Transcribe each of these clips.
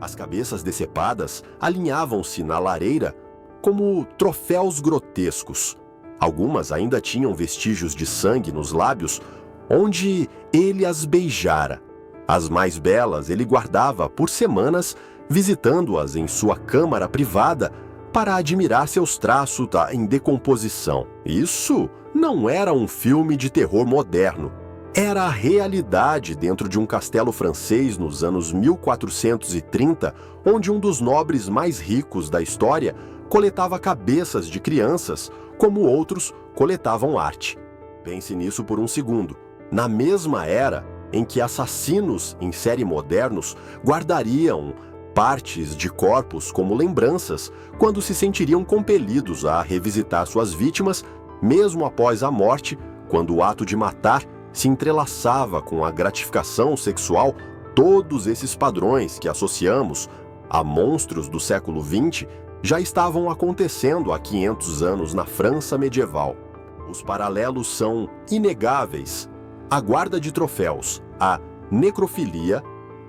As cabeças decepadas alinhavam-se na lareira como troféus grotescos. Algumas ainda tinham vestígios de sangue nos lábios, onde ele as beijara. As mais belas ele guardava por semanas, visitando-as em sua câmara privada para admirar seus traços em decomposição. Isso não era um filme de terror moderno. Era a realidade dentro de um castelo francês nos anos 1430, onde um dos nobres mais ricos da história coletava cabeças de crianças, como outros coletavam arte. Pense nisso por um segundo. Na mesma era em que assassinos em série modernos guardariam partes de corpos como lembranças quando se sentiriam compelidos a revisitar suas vítimas, mesmo após a morte, quando o ato de matar se entrelaçava com a gratificação sexual, todos esses padrões que associamos a monstros do século XX já estavam acontecendo há 500 anos na França medieval. Os paralelos são inegáveis. A guarda de troféus, a necrofilia,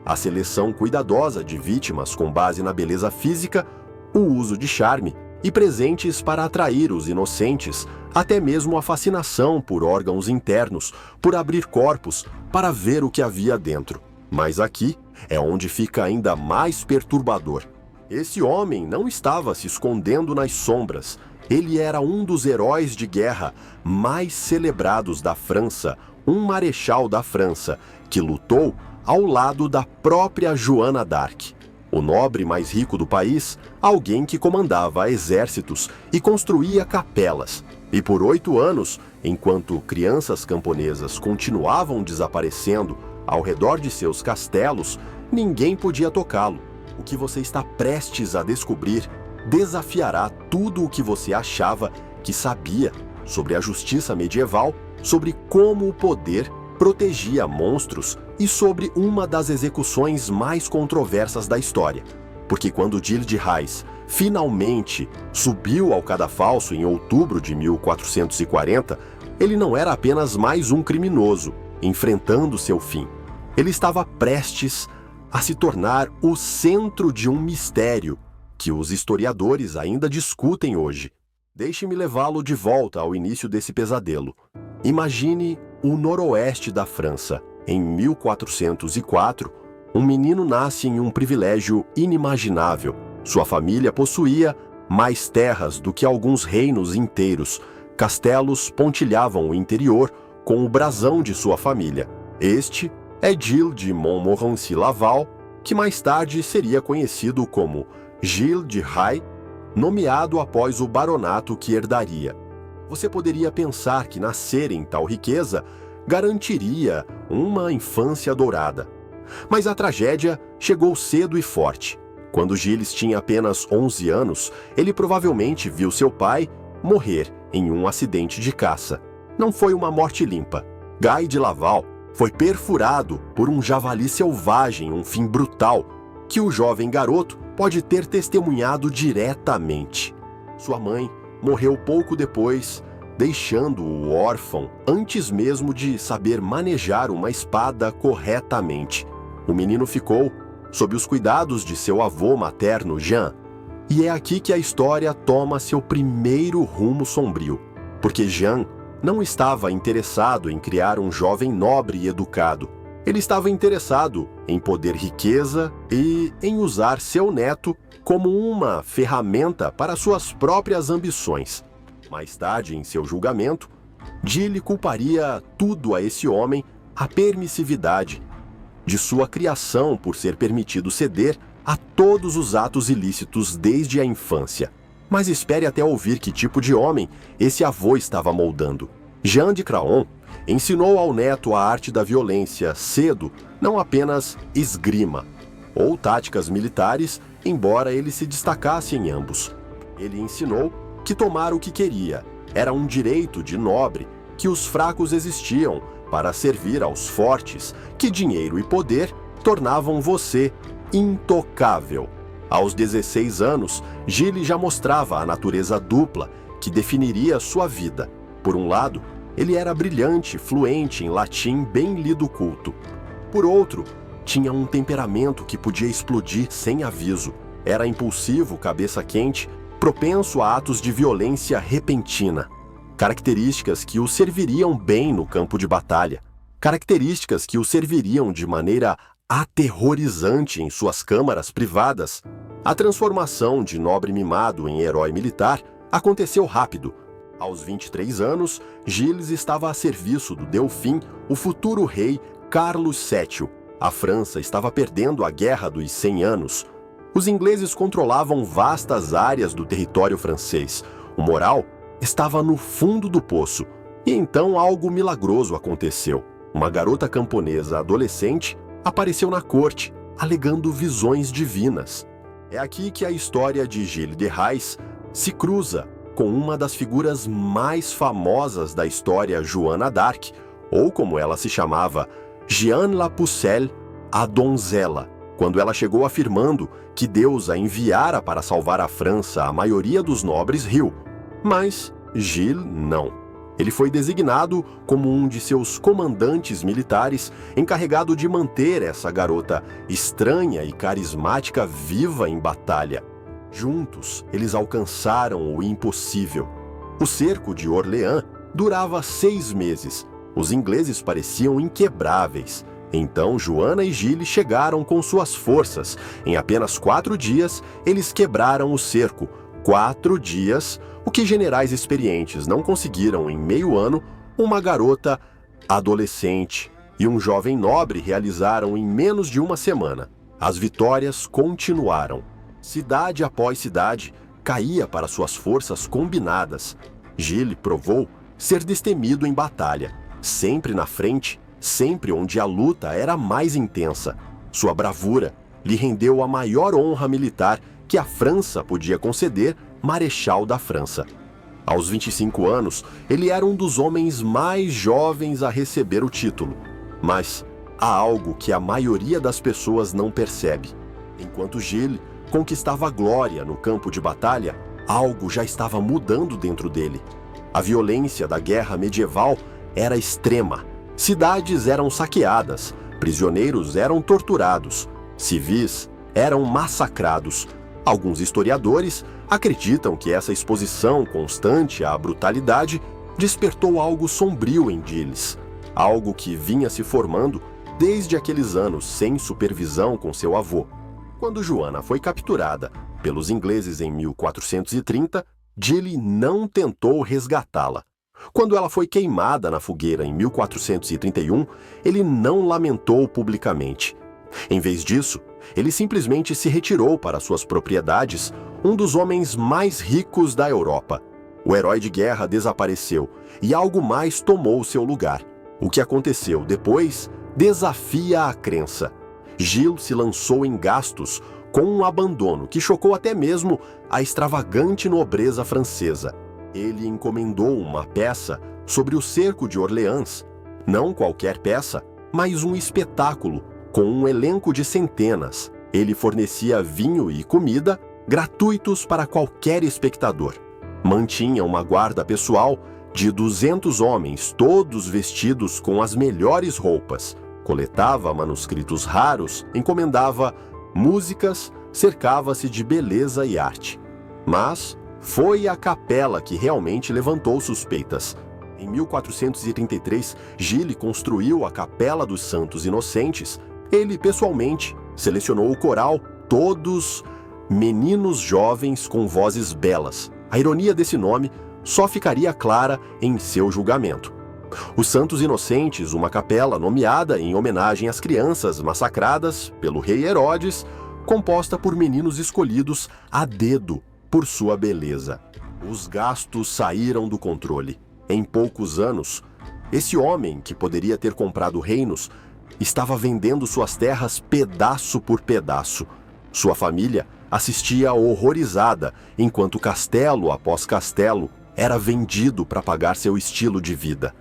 a seleção cuidadosa de vítimas com base na beleza física, o uso de charme e presentes para atrair os inocentes, até mesmo a fascinação por órgãos internos, por abrir corpos para ver o que havia dentro. Mas aqui é onde fica ainda mais perturbador. Esse homem não estava se escondendo nas sombras. Ele era um dos heróis de guerra mais celebrados da França, um marechal da França, que lutou ao lado da própria Joana d'Arc. O nobre mais rico do país, alguém que comandava exércitos e construía capelas. E por 8 anos, enquanto crianças camponesas continuavam desaparecendo ao redor de seus castelos, ninguém podia tocá-lo. O que você está prestes a descobrir desafiará tudo o que você achava que sabia sobre a justiça medieval, sobre como o poder protegia monstros e sobre uma das execuções mais controversas da história. Porque quando Gilles de Rais finalmente subiu ao cadafalso em outubro de 1440, ele não era apenas mais um criminoso enfrentando seu fim. Ele estava prestes a se tornar o centro de um mistério que os historiadores ainda discutem hoje. Deixe-me levá-lo de volta ao início desse pesadelo. Imagine o noroeste da França. Em 1404, um menino nasce em um privilégio inimaginável. Sua família possuía mais terras do que alguns reinos inteiros. Castelos pontilhavam o interior com o brasão de sua família. Este é Gilles de Montmorency-Laval, que mais tarde seria conhecido como Gilles de Rais, nomeado após o baronato que herdaria. Você poderia pensar que nascer em tal riqueza garantiria uma infância dourada. Mas a tragédia chegou cedo e forte. Quando Gilles tinha apenas 11 anos, ele provavelmente viu seu pai morrer em um acidente de caça. Não foi uma morte limpa. Guy de Laval foi perfurado por um javali selvagem, um fim brutal, que o jovem garoto pode ter testemunhado diretamente. Sua mãe morreu pouco depois, deixando-o órfão antes mesmo de saber manejar uma espada corretamente. O menino ficou sob os cuidados de seu avô materno, Jean. E é aqui que a história toma seu primeiro rumo sombrio, porque Jean não estava interessado em criar um jovem nobre e educado. Ele estava interessado em poder, riqueza e em usar seu neto como uma ferramenta para suas próprias ambições. Mais tarde, em seu julgamento, Gilles culparia tudo a esse homem, a permissividade de sua criação por ser permitido ceder a todos os atos ilícitos desde a infância. Mas espere até ouvir que tipo de homem esse avô estava moldando. Jean de Craon ensinou ao neto a arte da violência cedo, não apenas esgrima ou táticas militares, embora ele se destacasse em ambos. Ele ensinou que tomar o que queria era um direito de nobre, que os fracos existiam para servir aos fortes, que dinheiro e poder tornavam você intocável. Aos 16 anos, Gilles já mostrava a natureza dupla que definiria sua vida. Por um lado, ele era brilhante, fluente em latim bem lido culto. Por outro, tinha um temperamento que podia explodir sem aviso. Era impulsivo, cabeça quente, propenso a atos de violência repentina. Características que o serviriam bem no campo de batalha. Características que o serviriam de maneira aterrorizante em suas câmaras privadas. A transformação de nobre mimado em herói militar aconteceu rápido. Aos 23 anos, Gilles estava a serviço do Delfim, o futuro rei Carlos VII. A França estava perdendo a Guerra dos 100 Anos. Os ingleses controlavam vastas áreas do território francês. O moral estava no fundo do poço. E então algo milagroso aconteceu. Uma garota camponesa adolescente apareceu na corte, alegando visões divinas. É aqui que a história de Gilles de Rais se cruza com uma das figuras mais famosas da história, Joana d'Arc, ou como ela se chamava, Jeanne la Pucelle, a donzela, quando ela chegou afirmando que Deus a enviara para salvar a França. A maioria dos nobres riu, mas Gilles não. Ele foi designado como um de seus comandantes militares, encarregado de manter essa garota estranha e carismática viva em batalha. Juntos, eles alcançaram o impossível. O cerco de Orleans durava 6 meses. Os ingleses pareciam inquebráveis. Então, Joana e Gilles chegaram com suas forças. Em apenas 4 dias, eles quebraram o cerco. 4 dias, o que generais experientes não conseguiram em meio ano, uma garota adolescente e um jovem nobre realizaram em menos de uma semana. As vitórias continuaram. Cidade após cidade caía para suas forças combinadas. Gilles provou ser destemido em batalha, sempre na frente, sempre onde a luta era mais intensa. Sua bravura lhe rendeu a maior honra militar que a França podia conceder, Marechal da França. Aos 25 anos, ele era um dos homens mais jovens a receber o título. Mas há algo que a maioria das pessoas não percebe. Enquanto Gilles conquistava glória no campo de batalha, algo já estava mudando dentro dele. A violência da guerra medieval era extrema. Cidades eram saqueadas, prisioneiros eram torturados, civis eram massacrados. Alguns historiadores acreditam que essa exposição constante à brutalidade despertou algo sombrio em Gilles, algo que vinha se formando desde aqueles anos sem supervisão com seu avô. Quando Joana foi capturada pelos ingleses em 1430, Gilles não tentou resgatá-la. Quando ela foi queimada na fogueira em 1431, ele não lamentou publicamente. Em vez disso, ele simplesmente se retirou para suas propriedades, um dos homens mais ricos da Europa. O herói de guerra desapareceu e algo mais tomou seu lugar. O que aconteceu depois desafia a crença. Gilles se lançou em gastos com um abandono que chocou até mesmo a extravagante nobreza francesa. Ele encomendou uma peça sobre o cerco de Orleans. Não qualquer peça, mas um espetáculo com um elenco de centenas. Ele fornecia vinho e comida gratuitos para qualquer espectador. Mantinha uma guarda pessoal de 200 homens, todos vestidos com as melhores roupas. Coletava manuscritos raros, encomendava músicas, cercava-se de beleza e arte. Mas foi a capela que realmente levantou suspeitas. Em 1433, Gilles construiu a Capela dos Santos Inocentes. Ele, pessoalmente, selecionou o coral, todos meninos jovens com vozes belas. A ironia desse nome só ficaria clara em seu julgamento. Os Santos Inocentes, uma capela nomeada em homenagem às crianças massacradas pelo rei Herodes, composta por meninos escolhidos a dedo por sua beleza. Os gastos saíram do controle. Em poucos anos, esse homem, que poderia ter comprado reinos, estava vendendo suas terras pedaço por pedaço. Sua família assistia horrorizada, enquanto castelo após castelo era vendido para pagar seu estilo de vida.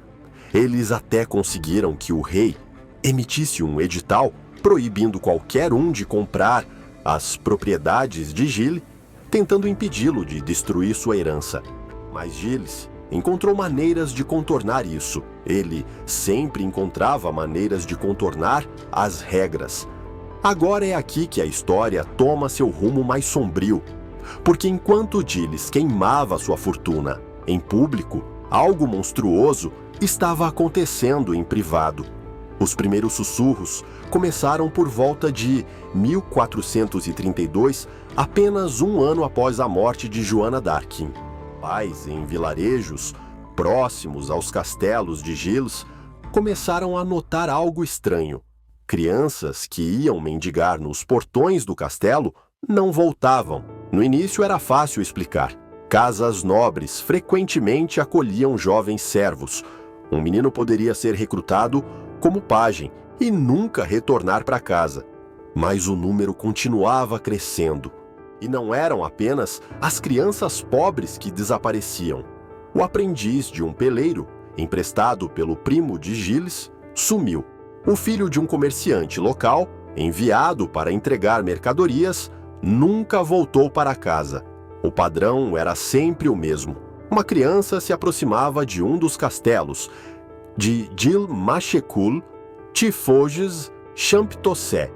Eles até conseguiram que o rei emitisse um edital proibindo qualquer um de comprar as propriedades de Gilles, tentando impedi-lo de destruir sua herança. Mas Gilles encontrou maneiras de contornar isso. Ele sempre encontrava maneiras de contornar as regras. Agora é aqui que a história toma seu rumo mais sombrio, porque enquanto Gilles queimava sua fortuna em público, algo monstruoso estava acontecendo em privado. Os primeiros sussurros começaram por volta de 1432, apenas um ano após a morte de Joana d'Arc. Pais em vilarejos próximos aos castelos de Gilles começaram a notar algo estranho. Crianças que iam mendigar nos portões do castelo não voltavam. No início era fácil explicar. Casas nobres frequentemente acolhiam jovens servos. Um menino poderia ser recrutado como pajem e nunca retornar para casa. Mas o número continuava crescendo. E não eram apenas as crianças pobres que desapareciam. O aprendiz de um peleiro, emprestado pelo primo de Gilles, sumiu. O filho de um comerciante local, enviado para entregar mercadorias, nunca voltou para casa. O padrão era sempre o mesmo. Uma criança se aproximava de um dos castelos, de Gilles Machecoul, Tiffauges, Champtocé.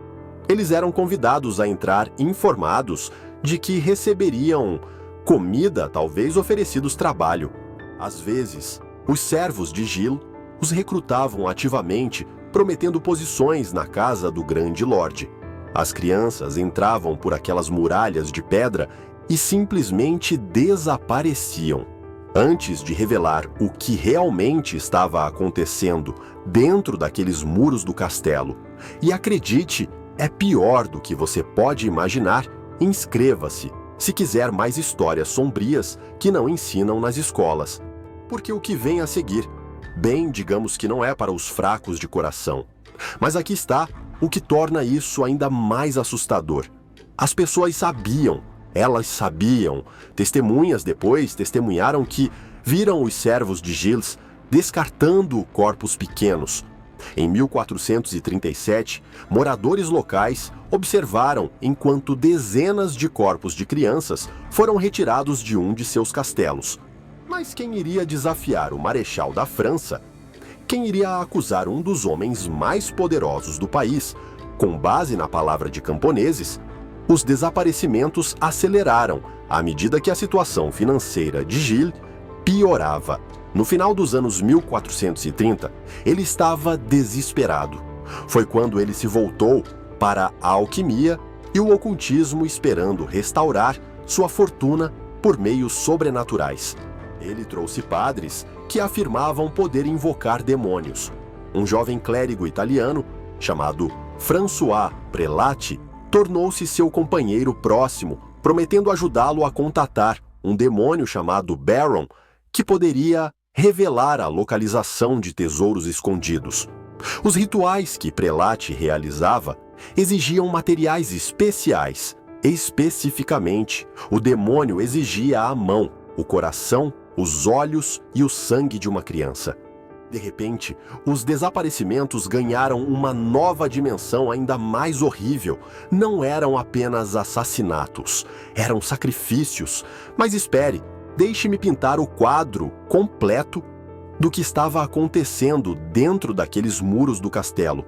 Eles eram convidados a entrar informados de que receberiam comida, talvez oferecidos trabalho. Às vezes, os servos de Gilles os recrutavam ativamente, prometendo posições na casa do grande lorde. As crianças entravam por aquelas muralhas de pedra e simplesmente desapareciam. Antes de revelar o que realmente estava acontecendo dentro daqueles muros do castelo. E acredite, é pior do que você pode imaginar. Inscreva-se se quiser mais histórias sombrias que não ensinam nas escolas. Porque o que vem a seguir, bem, digamos que não é para os fracos de coração. Mas aqui está o que torna isso ainda mais assustador. As pessoas sabiam, elas sabiam. Testemunhas depois testemunharam que viram os servos de Gilles descartando corpos pequenos. Em 1437, moradores locais observaram enquanto dezenas de corpos de crianças foram retirados de um de seus castelos. Mas quem iria desafiar o marechal da França? Quem iria acusar um dos homens mais poderosos do país? Com base na palavra de camponeses, os desaparecimentos aceleraram à medida que a situação financeira de Gilles piorava. No final dos anos 1430, ele estava desesperado. Foi quando ele se voltou para a alquimia e o ocultismo, esperando restaurar sua fortuna por meios sobrenaturais. Ele trouxe padres que afirmavam poder invocar demônios. Um jovem clérigo italiano, chamado François Prelati, tornou-se seu companheiro próximo, prometendo ajudá-lo a contatar um demônio chamado Baron, que poderia revelar a localização de tesouros escondidos. Os rituais que Prelati realizava exigiam materiais especiais. Especificamente, o demônio exigia a mão, o coração, os olhos e o sangue de uma criança. De repente, os desaparecimentos ganharam uma nova dimensão ainda mais horrível. Não eram apenas assassinatos, eram sacrifícios. Mas espere, deixe-me pintar o quadro completo do que estava acontecendo dentro daqueles muros do castelo.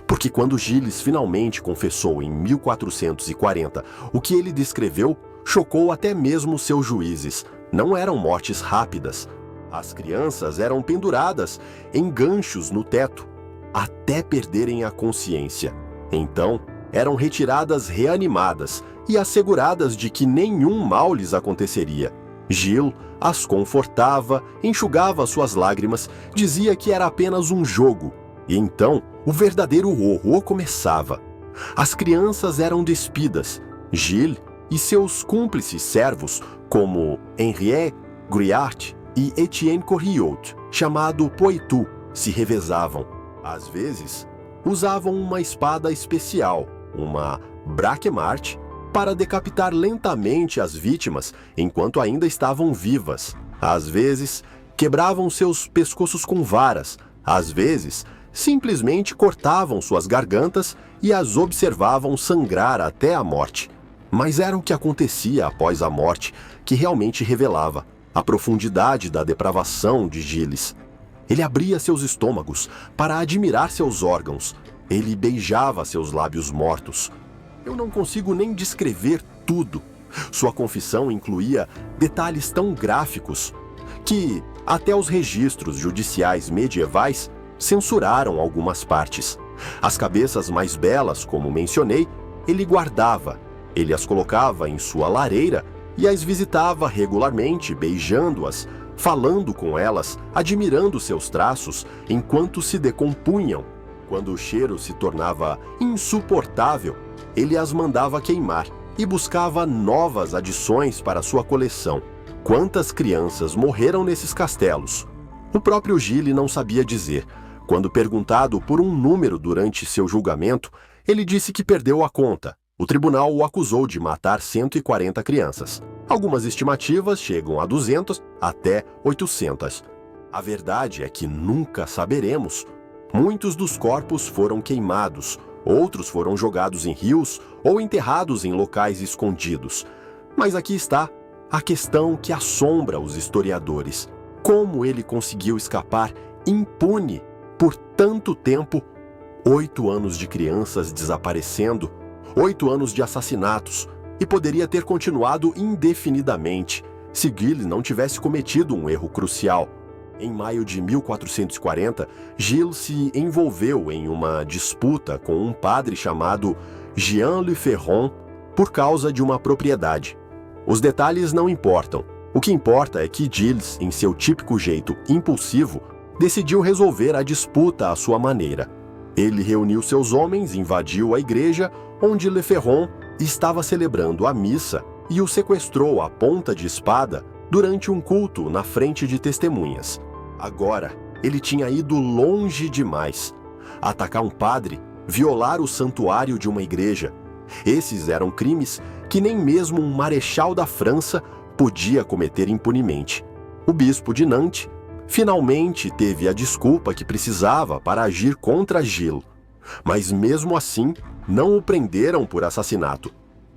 Porque quando Gilles finalmente confessou em 1440 o que ele descreveu, chocou até mesmo seus juízes. Não eram mortes rápidas. As crianças eram penduradas em ganchos no teto, até perderem a consciência. Então, eram retiradas reanimadas e asseguradas de que nenhum mal lhes aconteceria. Gilles as confortava, enxugava suas lágrimas, dizia que era apenas um jogo. E então, o verdadeiro horror começava. As crianças eram despidas. Gilles e seus cúmplices servos, como Henriette Griart e Etienne Corriot, chamado Poitou, se revezavam. Às vezes, usavam uma espada especial, uma braquemarte, para decapitar lentamente as vítimas enquanto ainda estavam vivas. Às vezes, quebravam seus pescoços com varas. Às vezes, simplesmente cortavam suas gargantas e as observavam sangrar até a morte. Mas era o que acontecia após a morte que realmente revelava a profundidade da depravação de Gilles. Ele abria seus estômagos para admirar seus órgãos. Ele beijava seus lábios mortos. Eu não consigo nem descrever tudo. Sua confissão incluía detalhes tão gráficos que até os registros judiciais medievais censuraram algumas partes. As cabeças mais belas, como mencionei, ele guardava. Ele as colocava em sua lareira e as visitava regularmente, beijando-as, falando com elas, admirando seus traços enquanto se decompunham. Quando o cheiro se tornava insuportável, ele as mandava queimar e buscava novas adições para sua coleção. Quantas crianças morreram nesses castelos? O próprio Gilles não sabia dizer. Quando perguntado por um número durante seu julgamento, ele disse que perdeu a conta. O tribunal o acusou de matar 140 crianças. Algumas estimativas chegam a 200 até 800. A verdade é que nunca saberemos. Muitos dos corpos foram queimados, outros foram jogados em rios ou enterrados em locais escondidos. Mas aqui está a questão que assombra os historiadores. Como ele conseguiu escapar impune por tanto tempo? 8 anos de crianças desaparecendo, 8 anos de assassinatos, e poderia ter continuado indefinidamente se Gilles não tivesse cometido um erro crucial. Em maio de 1440, Gilles se envolveu em uma disputa com um padre chamado Jean Le Ferron por causa de uma propriedade. Os detalhes não importam. O que importa é que Gilles, em seu típico jeito impulsivo, decidiu resolver a disputa à sua maneira. Ele reuniu seus homens, invadiu a igreja onde Le Ferron estava celebrando a missa e o sequestrou à ponta de espada durante um culto na frente de testemunhas. Agora, ele tinha ido longe demais. Atacar um padre, violar o santuário de uma igreja. Esses eram crimes que nem mesmo um marechal da França podia cometer impunemente. O bispo de Nantes finalmente teve a desculpa que precisava para agir contra Gilles. Mas mesmo assim, não o prenderam por assassinato.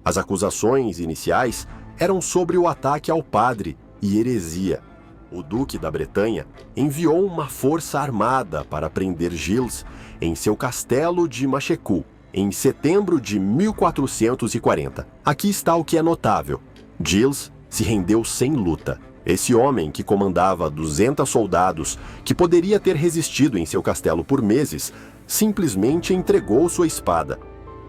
As acusações iniciais eram sobre o ataque ao padre e heresia. O duque da Bretanha enviou uma força armada para prender Gilles em seu castelo de Machecoul, em setembro de 1440. Aqui está o que é notável. Gilles se rendeu sem luta. Esse homem, que comandava 200 soldados, que poderia ter resistido em seu castelo por meses, simplesmente entregou sua espada.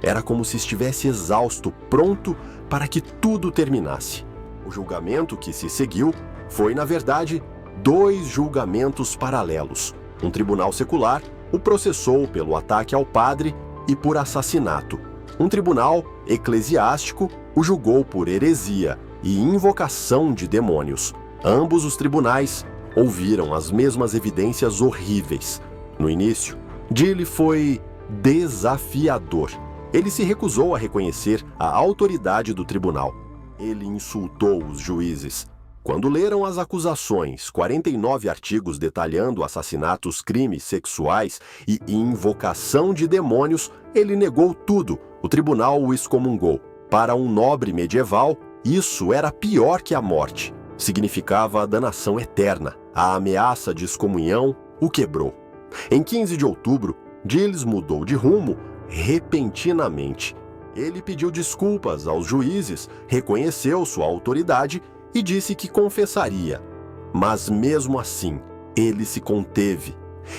Era como se estivesse exausto, pronto para que tudo terminasse. O julgamento que se seguiu foi, na verdade, 2 julgamentos paralelos. Um tribunal secular o processou pelo ataque ao padre e por assassinato. Um tribunal eclesiástico o julgou por heresia e invocação de demônios. Ambos os tribunais ouviram as mesmas evidências horríveis. No início, Gilles foi desafiador. Ele se recusou a reconhecer a autoridade do tribunal. Ele insultou os juízes. Quando leram as acusações, 49 artigos detalhando assassinatos, crimes sexuais e invocação de demônios, ele negou tudo. O tribunal o excomungou. Para um nobre medieval, isso era pior que a morte. Significava a danação eterna. A ameaça de excomunhão o quebrou. Em 15 de outubro, Gilles mudou de rumo repentinamente. Ele pediu desculpas aos juízes, reconheceu sua autoridade e disse que confessaria. Mas mesmo assim, ele se conteve.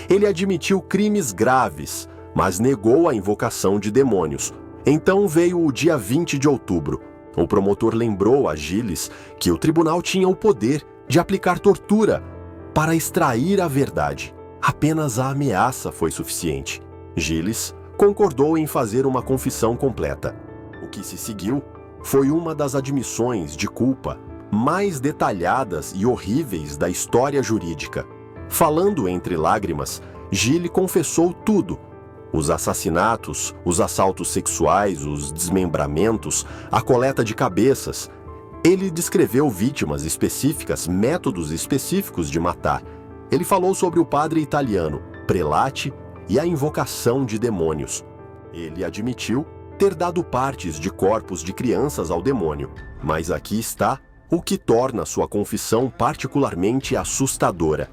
Ele admitiu crimes graves, mas negou a invocação de demônios. Então veio o dia 20 de outubro. O promotor lembrou a Gilles que o tribunal tinha o poder de aplicar tortura para extrair a verdade. Apenas a ameaça foi suficiente. Gilles concordou em fazer uma confissão completa. O que se seguiu foi uma das admissões de culpa mais detalhadas e horríveis da história jurídica. Falando entre lágrimas, Gilles confessou tudo: os assassinatos, os assaltos sexuais, os desmembramentos, a coleta de cabeças. Ele descreveu vítimas específicas, métodos específicos de matar. Ele falou sobre o padre italiano, prelate e a invocação de demônios. Ele admitiu ter dado partes de corpos de crianças ao demônio. Mas aqui está o que torna sua confissão particularmente assustadora.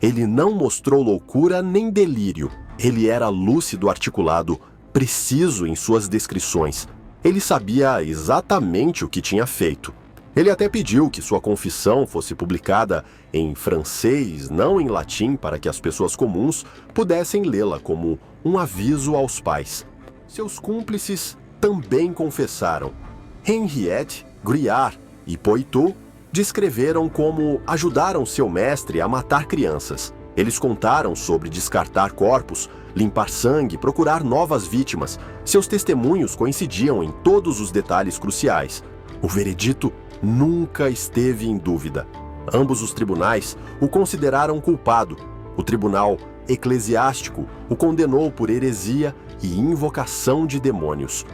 Ele não mostrou loucura nem delírio. Ele era lúcido, articulado, preciso em suas descrições. Ele sabia exatamente o que tinha feito. Ele até pediu que sua confissão fosse publicada em francês, não em latim, para que as pessoas comuns pudessem lê-la como um aviso aos pais. Seus cúmplices também confessaram. Henriette, Griard e Poitou descreveram como ajudaram seu mestre a matar crianças. Eles contaram sobre descartar corpos, limpar sangue, procurar novas vítimas. Seus testemunhos coincidiam em todos os detalhes cruciais. O veredito nunca esteve em dúvida. Ambos os tribunais o consideraram culpado. O tribunal eclesiástico o condenou por heresia e invocação de demônios.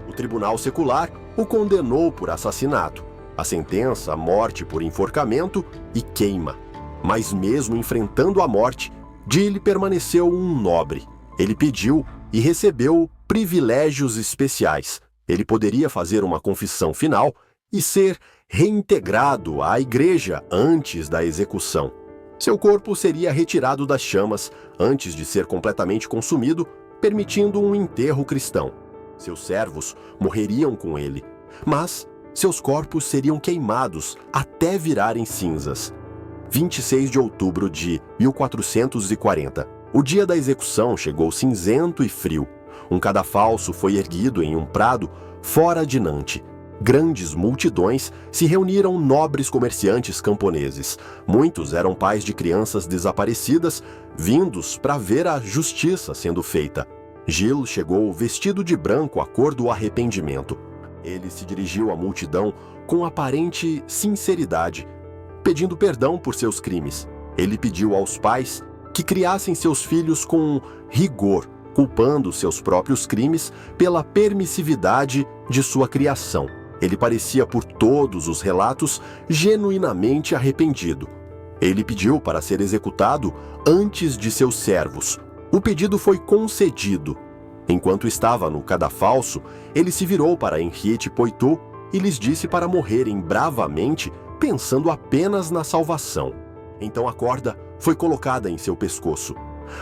O tribunal secular o condenou por assassinato. A sentença, morte por enforcamento e queima. Mas mesmo enfrentando a morte, Gilles permaneceu um nobre. Ele pediu e recebeu privilégios especiais. Ele poderia fazer uma confissão final e ser reintegrado à igreja antes da execução. Seu corpo seria retirado das chamas antes de ser completamente consumido, permitindo um enterro cristão. Seus servos morreriam com ele, mas seus corpos seriam queimados até virarem cinzas. 26 de outubro de 1440. O dia da execução chegou cinzento e frio. Um cadafalso foi erguido em um prado fora de Nantes. Grandes multidões se reuniram, nobres comerciantes camponeses. Muitos eram pais de crianças desaparecidas, vindos para ver a justiça sendo feita. Gilles chegou vestido de branco à cor do arrependimento. Ele se dirigiu à multidão com aparente sinceridade, pedindo perdão por seus crimes. Ele pediu aos pais que criassem seus filhos com rigor, culpando seus próprios crimes pela permissividade de sua criação. Ele parecia, por todos os relatos, genuinamente arrependido. Ele pediu para ser executado antes de seus servos. O pedido foi concedido. Enquanto estava no cadafalso, ele se virou para Henriette e Poitou e lhes disse para morrerem bravamente, pensando apenas na salvação. Então a corda foi colocada em seu pescoço.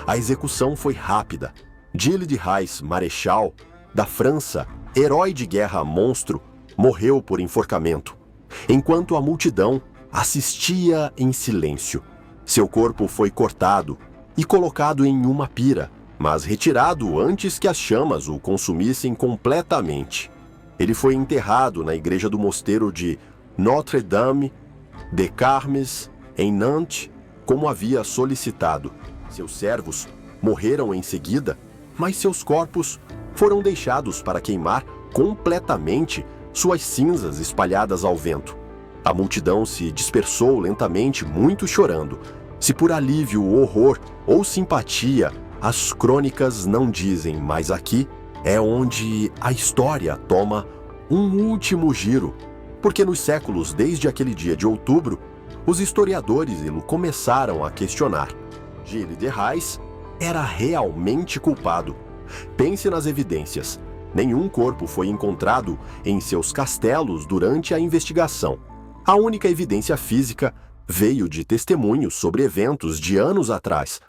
A execução foi rápida. Gilles de Rais, marechal da França, herói de guerra monstro, morreu por enforcamento, enquanto a multidão assistia em silêncio. Seu corpo foi cortado e colocado em uma pira, mas retirado antes que as chamas o consumissem completamente. Ele foi enterrado na igreja do mosteiro de Notre-Dame de Carmes, em Nantes, como havia solicitado. Seus servos morreram em seguida, mas seus corpos foram deixados para queimar completamente, suas cinzas espalhadas ao vento. A multidão se dispersou lentamente, muito chorando. Se por alívio, horror ou simpatia, as crônicas não dizem, mas aqui é onde a história toma um último giro, porque nos séculos desde aquele dia de outubro, os historiadores começaram a questionar. Gilles de Rais era realmente culpado. Pense nas evidências. Nenhum corpo foi encontrado em seus castelos durante a investigação. A única evidência física veio de testemunhos sobre eventos de anos atrás.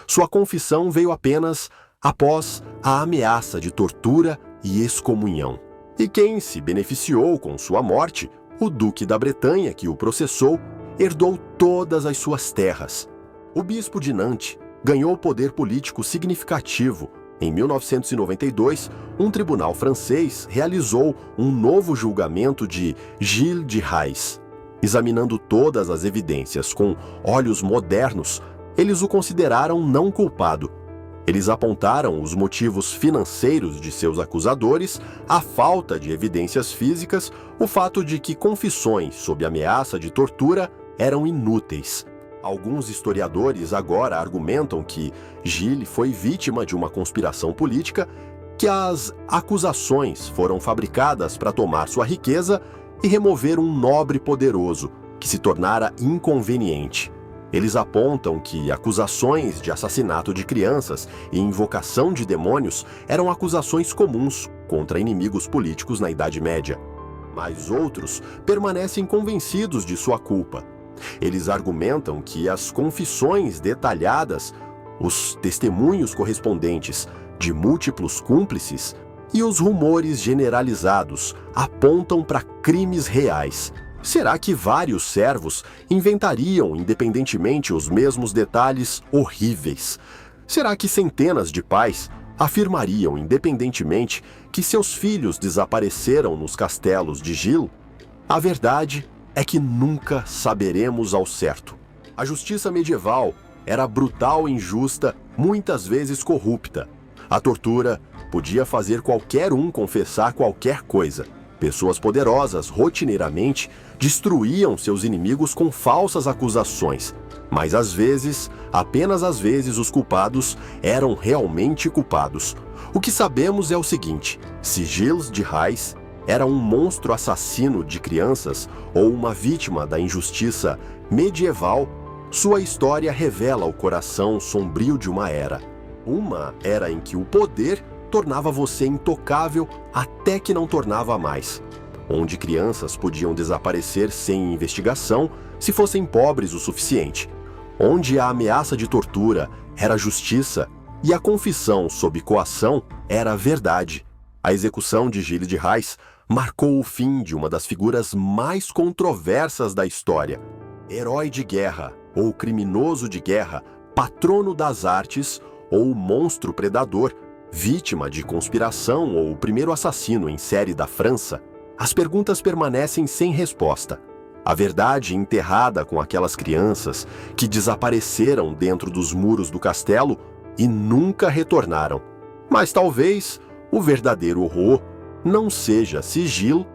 Sua confissão veio apenas após a ameaça de tortura e excomunhão. E quem se beneficiou com sua morte, o Duque da Bretanha, que o processou, herdou todas as suas terras. O bispo de Nantes ganhou poder político significativo. Em 1992, um tribunal francês realizou um novo julgamento de Gilles de Rais. Examinando todas as evidências com olhos modernos, eles o consideraram não culpado. Eles apontaram os motivos financeiros de seus acusadores, a falta de evidências físicas, o fato de que confissões sob ameaça de tortura eram inúteis. Alguns historiadores agora argumentam que Gilles foi vítima de uma conspiração política, que as acusações foram fabricadas para tomar sua riqueza e remover um nobre poderoso, que se tornara inconveniente. Eles apontam que acusações de assassinato de crianças e invocação de demônios eram acusações comuns contra inimigos políticos na Idade Média. Mas outros permanecem convencidos de sua culpa. Eles argumentam que as confissões detalhadas os testemunhos correspondentes de múltiplos cúmplices e os rumores generalizados apontam para crimes reais. Será que vários servos inventariam independentemente os mesmos detalhes horríveis? Será que centenas de pais afirmariam independentemente que seus filhos desapareceram nos castelos de Gil? A verdade é que nunca saberemos ao certo. A justiça medieval era brutal e injusta, muitas vezes corrupta. A tortura podia fazer qualquer um confessar qualquer coisa. Pessoas poderosas, rotineiramente, destruíam seus inimigos com falsas acusações. Mas às vezes, apenas às vezes, os culpados eram realmente culpados. O que sabemos é o seguinte: se Gilles de Rais era um monstro assassino de crianças ou uma vítima da injustiça medieval, sua história revela o coração sombrio de uma era. Uma era em que o poder tornava você intocável até que não tornava mais. Onde crianças podiam desaparecer sem investigação se fossem pobres o suficiente. Onde a ameaça de tortura era justiça e a confissão sob coação era verdade. A execução de Gilles de Rais marcou o fim de uma das figuras mais controversas da história. Herói de guerra ou criminoso de guerra, patrono das artes ou monstro predador, vítima de conspiração ou o primeiro assassino em série da França, as perguntas permanecem sem resposta. A verdade enterrada com aquelas crianças que desapareceram dentro dos muros do castelo e nunca retornaram. Mas talvez o verdadeiro horror não seja se Gilles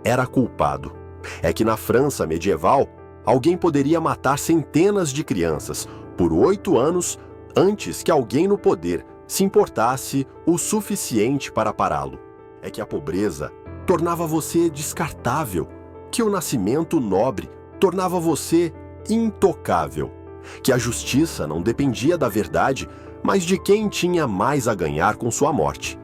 era culpado. É que na França medieval, alguém poderia matar centenas de crianças por 8 anos antes que alguém no poder se importasse o suficiente para pará-lo. É que a pobreza tornava você descartável, que o nascimento nobre tornava você intocável, que a justiça não dependia da verdade, mas de quem tinha mais a ganhar com sua morte.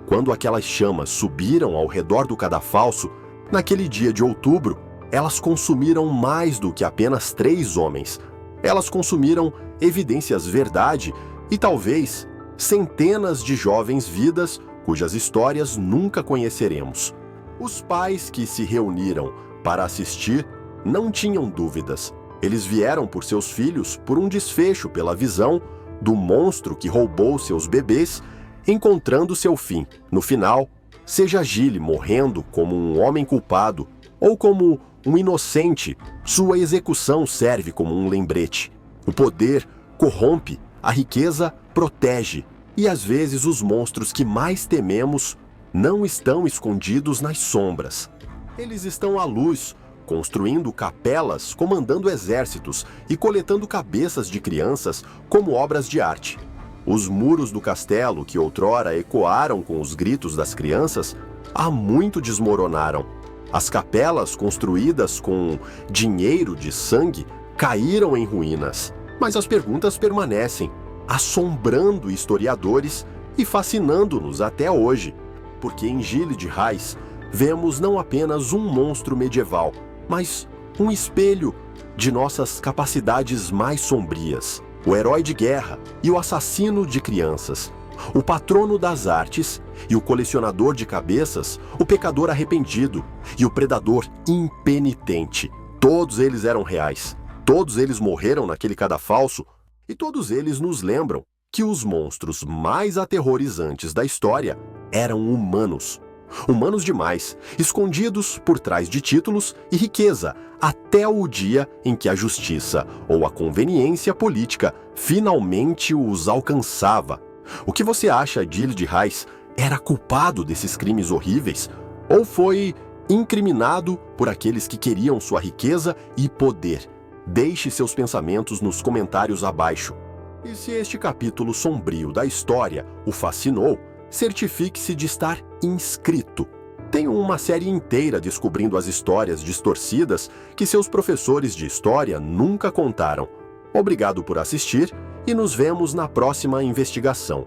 Quando aquelas chamas subiram ao redor do cadafalso, naquele dia de outubro, elas consumiram mais do que apenas 3 homens. Elas consumiram evidências verdade e talvez centenas de jovens vidas cujas histórias nunca conheceremos. Os pais que se reuniram para assistir não tinham dúvidas. Eles vieram por seus filhos por um desfecho pela visão do monstro que roubou seus bebês, encontrando seu fim. No final, seja Gilles morrendo como um homem culpado ou como um inocente, sua execução serve como um lembrete. O poder corrompe, a riqueza protege, e às vezes os monstros que mais tememos não estão escondidos nas sombras. Eles estão à luz, construindo capelas, comandando exércitos e coletando cabeças de crianças como obras de arte. Os muros do castelo, que outrora ecoaram com os gritos das crianças, há muito desmoronaram. As capelas construídas com dinheiro de sangue caíram em ruínas. Mas as perguntas permanecem, assombrando historiadores e fascinando-nos até hoje. Porque em Gilles de Rais vemos não apenas um monstro medieval, mas um espelho de nossas capacidades mais sombrias. O herói de guerra e o assassino de crianças, o patrono das artes e o colecionador de cabeças, o pecador arrependido e o predador impenitente. Todos eles eram reais, todos eles morreram naquele cadafalso e todos eles nos lembram que os monstros mais aterrorizantes da história eram humanos. Humanos demais, escondidos por trás de títulos e riqueza, até o dia em que a justiça ou a conveniência política finalmente os alcançava. O que você acha, Gilles de Rais era culpado desses crimes horríveis? Ou foi incriminado por aqueles que queriam sua riqueza e poder? Deixe seus pensamentos nos comentários abaixo. E se este capítulo sombrio da história o fascinou, certifique-se de estar inscrito. Tenho uma série inteira descobrindo as histórias distorcidas que seus professores de história nunca contaram. Obrigado por assistir e nos vemos na próxima investigação.